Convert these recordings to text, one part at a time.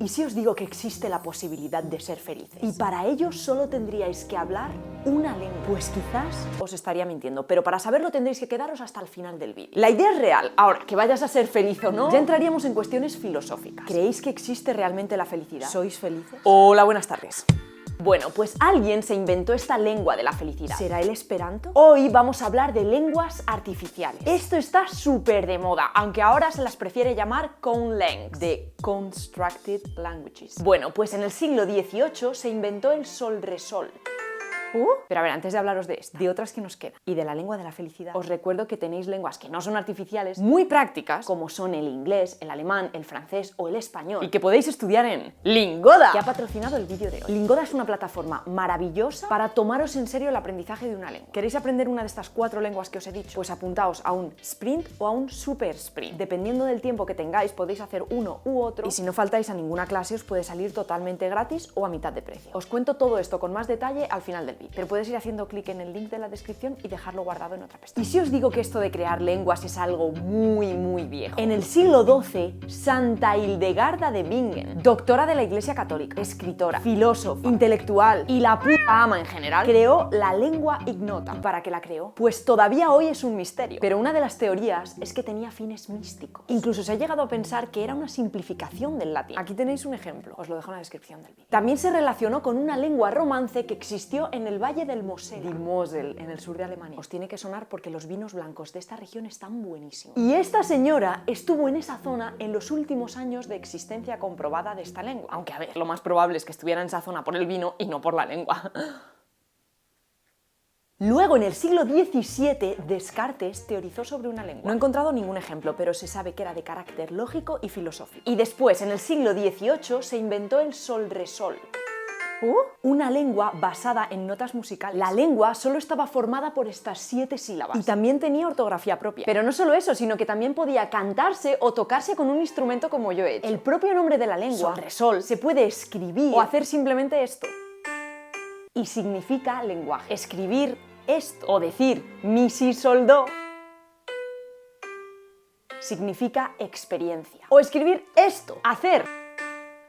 ¿Y si os digo que existe la posibilidad de ser felices? Y para ello solo tendríais que hablar una lengua. Pues quizás os estaría mintiendo, pero para saberlo tendréis que quedaros hasta el final del vídeo. La idea es real. Ahora, que vayas a ser feliz o no, ya entraríamos en cuestiones filosóficas. ¿Creéis que existe realmente la felicidad? ¿Sois felices? Hola, buenas tardes. Bueno, pues alguien se inventó esta lengua de la felicidad. ¿Será el Esperanto? Hoy vamos a hablar de lenguas artificiales. Esto está súper de moda, aunque ahora se las prefiere llamar conlangs, de Constructed Languages. Bueno, pues en el siglo XVIII se inventó el solresol. Pero a ver, antes de hablaros de esto, de otras que nos quedan y de la lengua de la felicidad, os recuerdo que tenéis lenguas que no son artificiales, muy prácticas, como son el inglés, el alemán, el francés o el español, y que podéis estudiar en Lingoda, que ha patrocinado el vídeo de hoy. Lingoda es una plataforma maravillosa para tomaros en serio el aprendizaje de una lengua. ¿Queréis aprender una de estas 4 lenguas que os he dicho? Pues apuntaos a un sprint o a un super sprint. Dependiendo del tiempo que tengáis, podéis hacer uno u otro, y si no faltáis a ninguna clase, os puede salir totalmente gratis o a mitad de precio. Os cuento todo esto con más detalle al final del vídeo, pero puedes ir haciendo clic en el link de la descripción y dejarlo guardado en otra pestaña. ¿Y si os digo que esto de crear lenguas es algo muy viejo? En el siglo XII, Santa Hildegarda de Bingen, doctora de la Iglesia Católica, escritora, filósofa, intelectual y la puta ama en general, creó la lengua ignota. ¿Y para qué la creó? Pues todavía hoy es un misterio, pero una de las teorías es que tenía fines místicos. Incluso se ha llegado a pensar que era una simplificación del latín. Aquí tenéis un ejemplo, os lo dejo en la descripción del vídeo. También se relacionó con una lengua romance que existió en el valle del Mosel, en el sur de Alemania. Os tiene que sonar porque los vinos blancos de esta región están buenísimos. Y esta señora estuvo en esa zona en los últimos años de existencia comprobada de esta lengua. Aunque, a ver, lo más probable es que estuviera en esa zona por el vino y no por la lengua. Luego, en el siglo XVII, Descartes teorizó sobre una lengua. No he encontrado ningún ejemplo, pero se sabe que era de carácter lógico y filosófico. Y después, en el siglo XVIII, se inventó el solresol. Una lengua basada en notas musicales. La lengua solo estaba formada por estas 7 sílabas. Y también tenía ortografía propia. Pero no solo eso, sino que también podía cantarse o tocarse con un instrumento como yo he hecho. El propio nombre de la lengua, solresol, se puede escribir o hacer simplemente esto. Y significa lenguaje. Escribir esto o decir mi, si, sol, do significa experiencia. O escribir esto, hacer.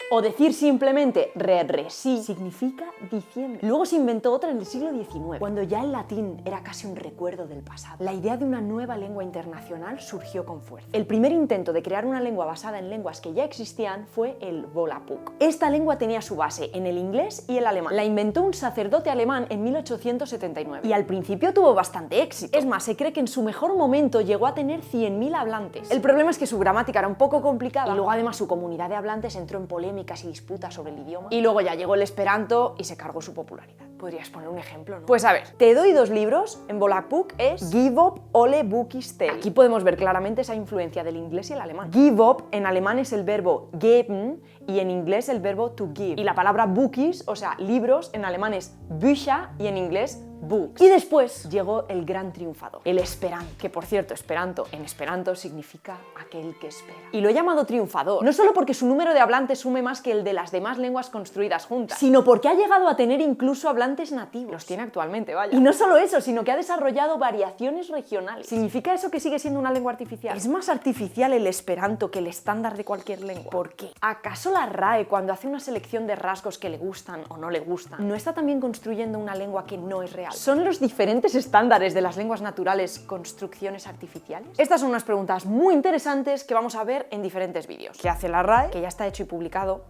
O decir simplemente re, si, significa diciembre. Luego se inventó otra en el siglo XIX, cuando ya el latín era casi un recuerdo del pasado. La idea de una nueva lengua internacional surgió con fuerza. El primer intento de crear una lengua basada en lenguas que ya existían fue el Volapük. Esta lengua tenía su base en el inglés y el alemán. La inventó un sacerdote alemán en 1879 y al principio tuvo bastante éxito. Es más, se cree que en su mejor momento llegó a tener 100.000 hablantes. El problema es que su gramática era un poco complicada y luego además su comunidad de hablantes entró en polémica y disputas sobre el idioma. Y luego ya llegó el Esperanto y se cargó su popularidad. Podrías poner un ejemplo, ¿no? Pues a ver, te doy 2 libros. En Volapük es Give up ole Bukis tell. Aquí podemos ver claramente esa influencia del inglés y el alemán. Give up en alemán es el verbo geben y en inglés el verbo to give. Y la palabra Bukis, o sea, libros, en alemán es Bücher y en inglés books. Y después llegó el gran triunfador, el Esperanto, que por cierto, Esperanto en esperanto significa aquel que espera. Y lo he llamado triunfador, no solo porque su número de hablantes sume más que el de las demás lenguas construidas juntas, sino porque ha llegado a tener incluso hablantes nativos. Los tiene actualmente, vaya. Y no solo eso, sino que ha desarrollado variaciones regionales. ¿Significa eso que sigue siendo una lengua artificial? ¿Es más artificial el Esperanto que el estándar de cualquier lengua? ¿Por qué? ¿Acaso la RAE, cuando hace una selección de rasgos que le gustan o no le gustan, no está también construyendo una lengua que no es real? ¿Son los diferentes estándares de las lenguas naturales construcciones artificiales? Estas son unas preguntas muy interesantes que vamos a ver en diferentes vídeos. ¿Qué hace la RAE? Que ya está hecho y publicado.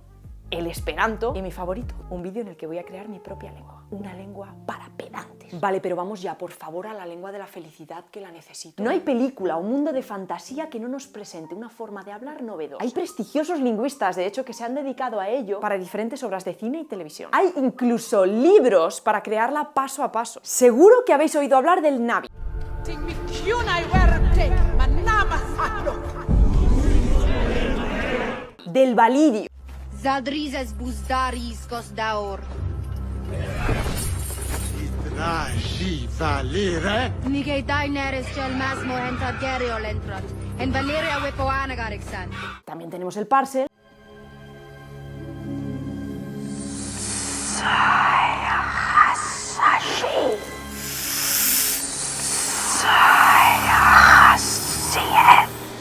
El Esperanto. Y mi favorito, un vídeo en el que voy a crear mi propia lengua. Una lengua para pedantes. Vale, pero vamos ya, por favor, a la lengua de la felicidad, que la necesito. No hay película o mundo de fantasía que no nos presente una forma de hablar novedosa. Hay prestigiosos lingüistas, de hecho, que se han dedicado a ello para diferentes obras de cine y televisión. Hay incluso libros para crearla paso a paso. Seguro que habéis oído hablar del Navi. Del Validio. Zadrizes buzdaris daor. Traji valere. Nige daineres gel masmo entra gerio lentrat. En Valeria wepoana garexan. También tenemos el Parcel.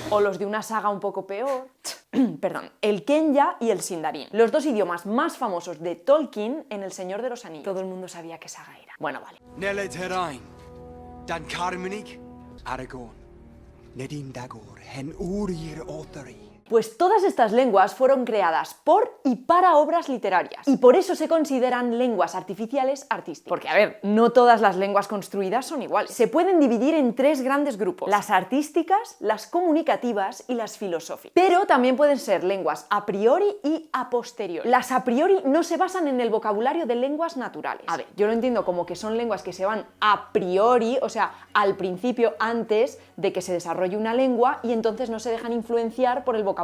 O los de una saga un poco peor. perdón, el Quenya y el Sindarin, los dos idiomas más famosos de Tolkien en El Señor de los Anillos. Todo el mundo sabía qué saga era. Bueno, vale. Nele Terain, Dan Carmenig, Aragorn, Nedim Dagor, Hen Urir Othari. Pues todas estas lenguas fueron creadas por y para obras literarias, y por eso se consideran lenguas artificiales artísticas. Porque, a ver, no todas las lenguas construidas son iguales. Se pueden dividir en tres grandes grupos: las artísticas, las comunicativas y las filosóficas. Pero también pueden ser lenguas a priori y a posteriori. Las a priori no se basan en el vocabulario de lenguas naturales. A ver, yo lo entiendo como que son lenguas que se van a priori, o sea, al principio, antes de que se desarrolle una lengua, y entonces no se dejan influenciar por el vocabulario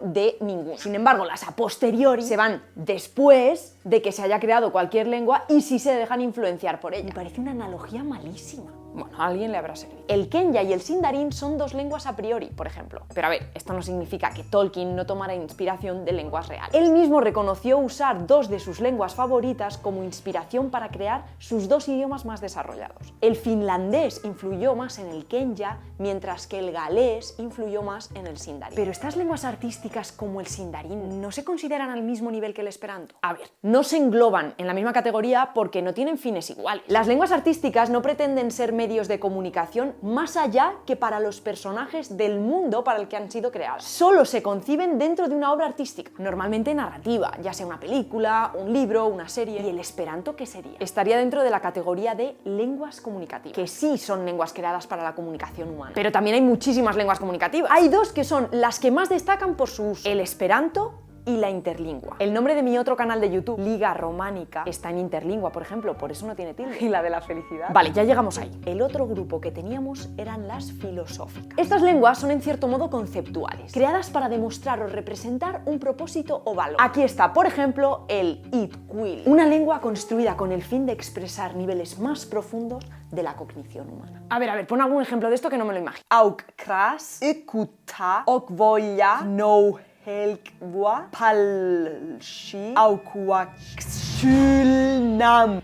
de ninguno. Sin embargo, las a posteriori se van después de que se haya creado cualquier lengua y sí se dejan influenciar por ella. Me parece una analogía malísima. Bueno, a alguien le habrá servido. El Quenya y el Sindarin son dos lenguas a priori, por ejemplo. Pero a ver, esto no significa que Tolkien no tomara inspiración de lenguas reales. Él mismo reconoció usar dos de sus lenguas favoritas como inspiración para crear sus dos idiomas más desarrollados. El finlandés influyó más en el Quenya, mientras que el galés influyó más en el Sindarin. Pero estas lenguas artísticas como el Sindarin no se consideran al mismo nivel que el esperanto. A ver, no se engloban en la misma categoría porque no tienen fines iguales. Las lenguas artísticas no pretenden ser medios de comunicación más allá que para los personajes del mundo para el que han sido creadas. Solo se conciben dentro de una obra artística, normalmente narrativa, ya sea una película, un libro, una serie. ¿Y el esperanto qué sería? Estaría dentro de la categoría de lenguas comunicativas, que sí son lenguas creadas para la comunicación humana. Pero también hay muchísimas lenguas comunicativas. Hay dos que son las que más destacan por su uso: el esperanto y la interlingua. El nombre de mi otro canal de YouTube, Liga Románica, está en interlingua, por ejemplo, por eso no tiene tilde. Y la de la felicidad. Vale, ya llegamos ahí. El otro grupo que teníamos eran las filosóficas. Estas lenguas son en cierto modo conceptuales, creadas para demostrar o representar un propósito o valor. Aquí está, por ejemplo, el Itquil, una lengua construida con el fin de expresar niveles más profundos de la cognición humana. A ver, pon algún ejemplo de esto que no me lo imagino. Aukras, ikuta, okvoya, no helkwa, palshi, aukwakshulnam.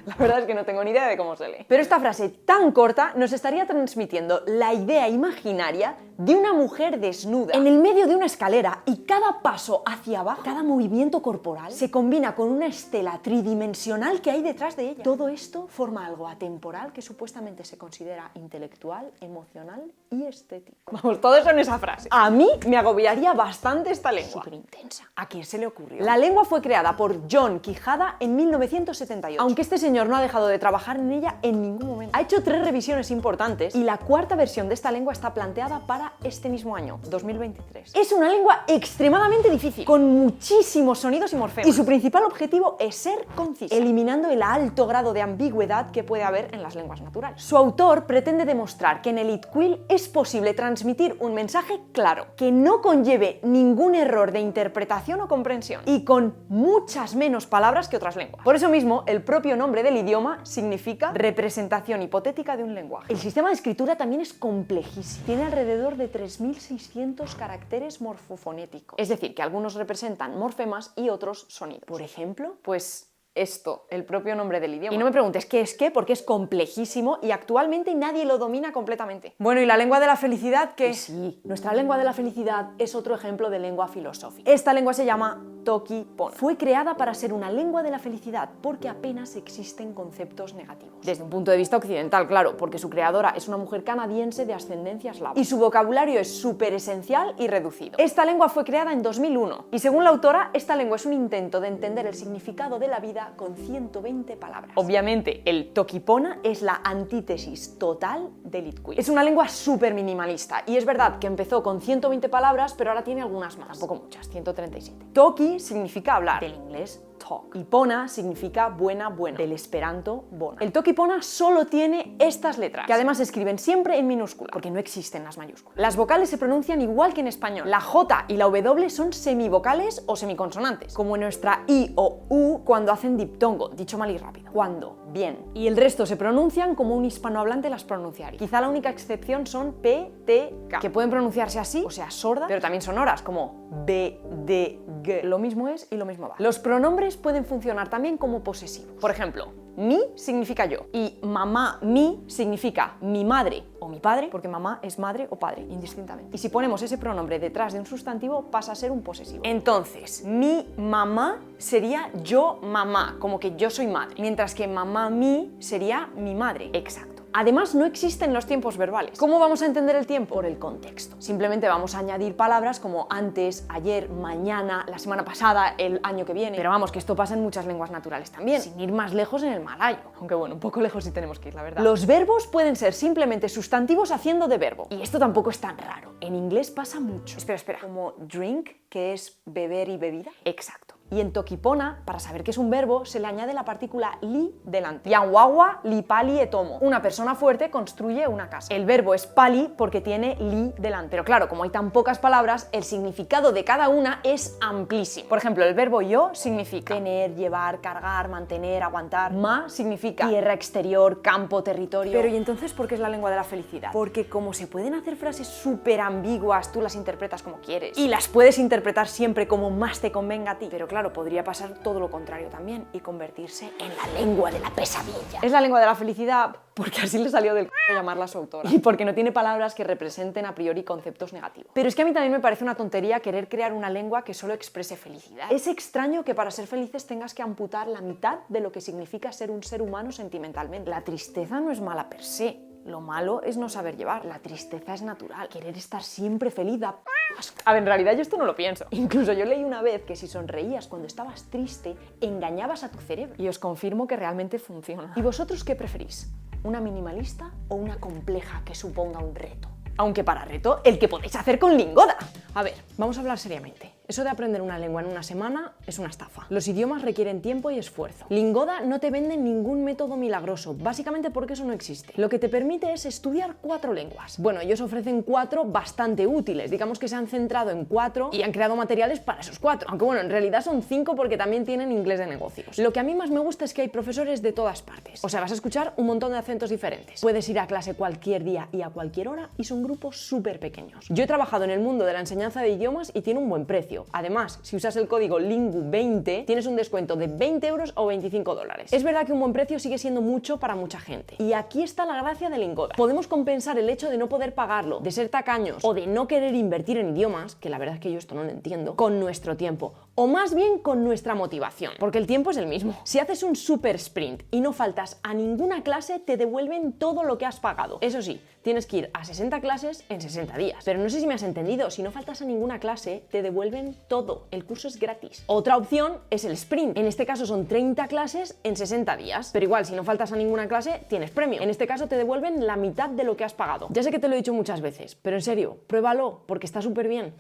La verdad es que no tengo ni idea de cómo se lee. Pero esta frase tan corta nos estaría transmitiendo la idea imaginaria de una mujer desnuda en el medio de una escalera, y cada paso hacia abajo, cada movimiento corporal, se combina con una estela tridimensional que hay detrás de ella. Todo esto forma algo atemporal que supuestamente se considera intelectual, emocional y estético. Vamos, todo eso en esa frase. A mí me agobiaría bastante esta lengua. Súper intensa. ¿A quién se le ocurrió? La lengua fue creada por John Quijada en 1978, aunque este señor no ha dejado de trabajar en ella en ningún momento. Ha hecho 3 revisiones importantes y la cuarta versión de esta lengua está planteada para este mismo año, 2023. Es una lengua extremadamente difícil, con muchísimos sonidos y morfemas, y su principal objetivo es ser concisa, eliminando el alto grado de ambigüedad que puede haber en las lenguas naturales. Su autor pretende demostrar que en el Itquil es posible transmitir un mensaje claro, que no conlleve ningún error de interpretación o comprensión, y con muchas menos palabras que otras lenguas. Por eso mismo, el propio nombre del idioma significa representación hipotética de un lenguaje. El sistema de escritura también es complejísimo. Tiene alrededor de 3.600 caracteres morfofonéticos. Es decir, que algunos representan morfemas y otros sonidos. Por ejemplo, pues esto, el propio nombre del idioma. Y no me preguntes qué es qué, porque es complejísimo y actualmente nadie lo domina completamente. Bueno, ¿y la lengua de la felicidad qué? Sí, nuestra lengua de la felicidad es otro ejemplo de lengua filosófica. Esta lengua se llama Toki Pona. Fue creada para ser una lengua de la felicidad porque apenas existen conceptos negativos. Desde un punto de vista occidental, claro, porque su creadora es una mujer canadiense de ascendencia eslava. Y su vocabulario es súper esencial y reducido. Esta lengua fue creada en 2001 y según la autora, esta lengua es un intento de entender el significado de la vida con 120 palabras. Obviamente, el Toki Pona es la antítesis total del Itquil. Es una lengua súper minimalista y es verdad que empezó con 120 palabras, pero ahora tiene algunas más, tampoco muchas, 137. Toki significa hablar, del inglés talk, y Pona significa buena, del esperanto bona. El Toki Pona solo tiene estas letras, que además se escriben siempre en minúscula, porque no existen las mayúsculas. Las vocales se pronuncian igual que en español. La J y la W son semivocales o semiconsonantes, como en nuestra I o U cuando hacen diptongo, dicho mal y rápido. Cuando, bien. Y el resto se pronuncian como un hispanohablante las pronunciaría. Quizá la única excepción son P, T, K, que pueden pronunciarse así, o sea, sordas, pero también sonoras, como B, D, G. Lo mismo es y lo mismo va. Los pronombres pueden funcionar también como posesivos. Por ejemplo, mi significa yo. Y mamá, mi significa mi madre o mi padre, porque mamá es madre o padre, indistintamente. Y si ponemos ese pronombre detrás de un sustantivo, pasa a ser un posesivo. Entonces, mi mamá sería yo mamá, como que yo soy madre. Mientras que mamá, mi sería mi madre. Exacto. Además, no existen los tiempos verbales. ¿Cómo vamos a entender el tiempo? Por el contexto. Simplemente vamos a añadir palabras como antes, ayer, mañana, la semana pasada, el año que viene. Pero vamos, que esto pasa en muchas lenguas naturales también, sin ir más lejos en el malayo. Aunque bueno, un poco lejos sí tenemos que ir, la verdad. Los verbos pueden ser simplemente sustantivos haciendo de verbo. Y esto tampoco es tan raro. En inglés pasa mucho. Espera. Como drink, que es beber y bebida. Exacto. Y en Toquipona, para saber que es un verbo, se le añade la partícula li delante. Yanguagua li pali etomo. Una persona fuerte construye una casa. El verbo es pali porque tiene li delante. Pero claro, como hay tan pocas palabras, el significado de cada una es amplísimo. Por ejemplo, el verbo yo significa tener, llevar, cargar, mantener, aguantar. Ma significa tierra, exterior, campo, territorio. Pero ¿y entonces por qué es la lengua de la felicidad? Porque como se pueden hacer frases súper ambiguas, tú las interpretas como quieres. Y las puedes interpretar siempre como más te convenga a ti. Pero claro, podría pasar todo lo contrario también y convertirse en la lengua de la pesadilla. Es la lengua de la felicidad porque así le salió del llamarla a su autora. Y porque no tiene palabras que representen a priori conceptos negativos. Pero es que a mí también me parece una tontería querer crear una lengua que solo exprese felicidad. Es extraño que para ser felices tengas que amputar la mitad de lo que significa ser un ser humano sentimentalmente. La tristeza no es mala per se. Lo malo es no saber llevar. La tristeza es natural. Querer estar siempre feliz da asco. A ver, en realidad yo esto no lo pienso. Incluso yo leí una vez que si sonreías cuando estabas triste, engañabas a tu cerebro. Y os confirmo que realmente funciona. ¿Y vosotros qué preferís? ¿Una minimalista o una compleja que suponga un reto? Aunque para reto, el que podéis hacer con Lingoda. A ver, vamos a hablar seriamente. Eso de aprender una lengua en una semana es una estafa. Los idiomas requieren tiempo y esfuerzo. Lingoda no te vende ningún método milagroso, básicamente porque eso no existe. Lo que te permite es estudiar 4 lenguas. Bueno, ellos ofrecen 4 bastante útiles. Digamos que se han centrado en 4 y han creado materiales para esos 4. Aunque bueno, en realidad son 5 porque también tienen inglés de negocios. Lo que a mí más me gusta es que hay profesores de todas partes. O sea, vas a escuchar un montón de acentos diferentes. Puedes ir a clase cualquier día y a cualquier hora y son grupos súper pequeños. Yo he trabajado en el mundo de la enseñanza de idiomas y tiene un buen precio. Además, si usas el código LINGU20, tienes un descuento de 20 euros o 25 dólares. Es verdad que un buen precio sigue siendo mucho para mucha gente. Y aquí está la gracia de Lingoda. Podemos compensar el hecho de no poder pagarlo, de ser tacaños o de no querer invertir en idiomas, que la verdad es que yo esto no lo entiendo, con nuestro tiempo. O más bien con nuestra motivación, porque el tiempo es el mismo. Si haces un super sprint y no faltas a ninguna clase, te devuelven todo lo que has pagado. Eso sí, tienes que ir a 60 clases en 60 días. Pero no sé si me has entendido, si no faltas a ninguna clase, te devuelven todo. El curso es gratis. Otra opción es el sprint. En este caso son 30 clases en 60 días. Pero igual, si no faltas a ninguna clase, tienes premio. En este caso te devuelven la mitad de lo que has pagado. Ya sé que te lo he dicho muchas veces, pero en serio, pruébalo, porque está súper bien.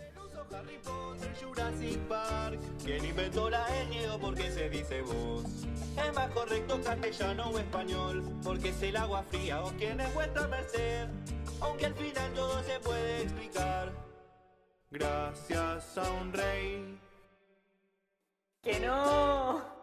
¿Quién inventó la ñ o por qué se dice vos? Es más correcto castellano o español, porque es el agua fría o quién es vuestra merced, aunque al final todo se puede explicar. Gracias a un rey. ¡Que no!